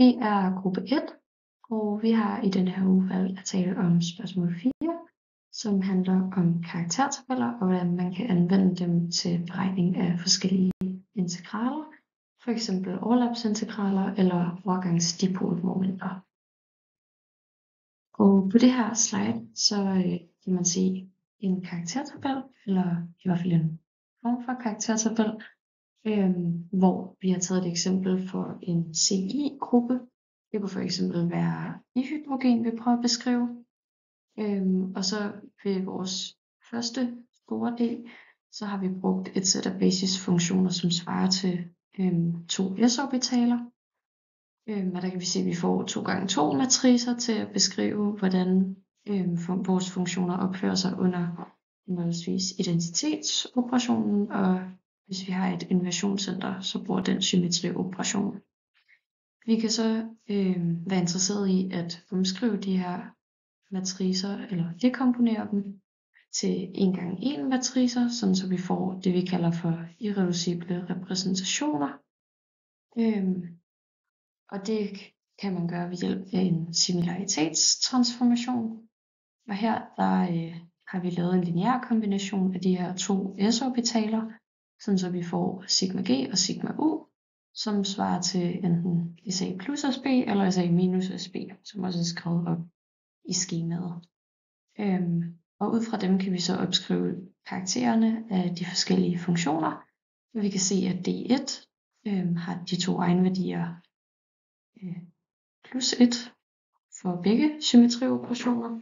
Vi er gruppe 1, og vi har i denne her uge valgt at tale om spørgsmål 4, som handler om karaktertabeller og hvordan man kan anvende dem til beregning af forskellige integraler, f.eks. overlapsintegraler eller overgangsdipolmomenter. Og på det her slide, så kan man se en karaktertabel, eller i hvert fald en form for karaktertabel, hvor vi har taget et eksempel for en CI-gruppe. Det kunne for eksempel være dihydrogen, vi prøver at beskrive. Og så ved vores første store del, så har vi brugt et sæt af basisfunktioner, som svarer til 2 s-orbitaler. Og der kan vi se, at vi får 2x2 matricer til at beskrive, hvordan vores funktioner opfører sig under henholdsvis identitetsoperationen, og hvis vi har et inversionscenter, så bruger den symmetrioperation. Vi kan så være interesseret i at omskrive de her matricer, eller dekomponere dem til 1x1 matricer, sådan så vi får det, vi kalder for irreducible repræsentationer. Og det kan man gøre ved hjælp af en similaritetstransformation. Og her har vi lavet en lineær kombination af de her 2 s-orbitaler, sådan så vi får sigma g og sigma u, som svarer til enten SA plus SB eller SA minus SB, som også er skrevet op i skemaet. Og ud fra dem kan vi så opskrive karaktererne af de forskellige funktioner. Og vi kan se, at D1 har de to egenværdier plus 1 for begge symmetrioperationer.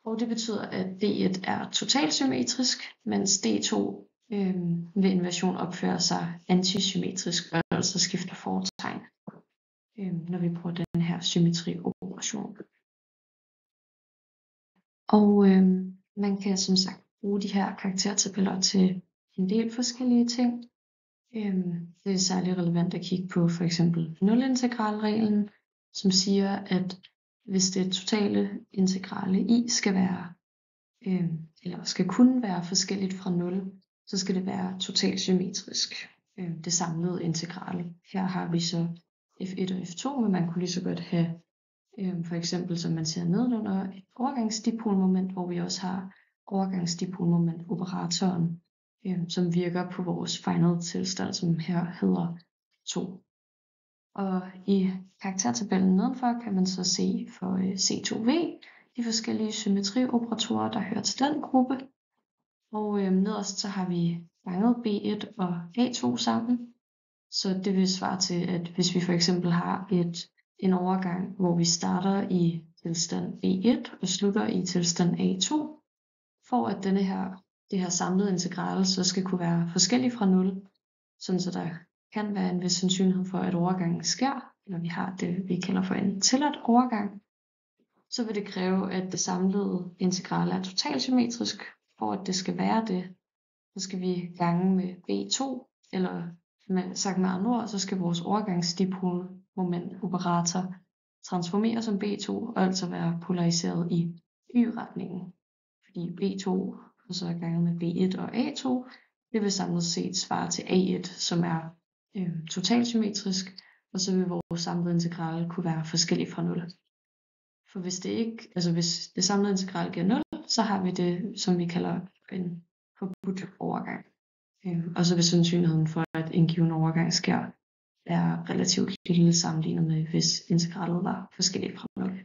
Og det betyder, at D1 er totalsymmetrisk, mens D2 ved inversion opfører sig antisymmetrisk og altså skifter fortegn, når vi bruger den her symmetrioperation. Og man kan som sagt bruge de her karaktertabeller til en del forskellige ting. Det er særlig relevant at kigge på for eksempel nulintegralreglen, som siger, at hvis det totale integrale i skal være eller skal kunne være forskelligt fra 0, så skal det være totalt symmetrisk, det samlede integrale. Her har vi så F1 og F2, men man kunne lige så godt have for eksempel, som man ser nedenunder, et overgangsdipolmoment, hvor vi også har overgangsdipolmoment-operatoren, som virker på vores final tilstand, som her hedder 2. Og i karaktertabellen nedenfor kan man så se for C2V de forskellige symmetrioperatorer, der hører til den gruppe. Og nederst så har vi ganget B1 og A2 sammen. Så det vil svare til, at hvis vi for eksempel har en overgang, hvor vi starter i tilstand B1 og slutter i tilstand A2, for at det her samlede integral så skal kunne være forskellig fra 0, sådan så der kan være en vis sandsynlighed for, at overgangen sker, når vi har det, vi kalder for en tilladt overgang, så vil det kræve, at det samlede integral er totalsymmetrisk. For at det skal være det, så skal vi gange med B2, eller sagt med andre ord, så skal vores overgangsdipolmoment-operator transformere som B2 og altså være polariseret i y-retningen. Fordi B2 og så er ganget med B1 og A2, det vil samlet set svare til A1, som er totalsymmetrisk, og så vil vores samlede integral kunne være forskellig fra 0. For hvis det samlede integral giver 0, så har vi det, som vi kalder en forbudt overgang. Og så vil sandsynligheden for, at en given overgang sker, er relativt lille sammenlignet med, hvis integralet var forskelligt fra 0.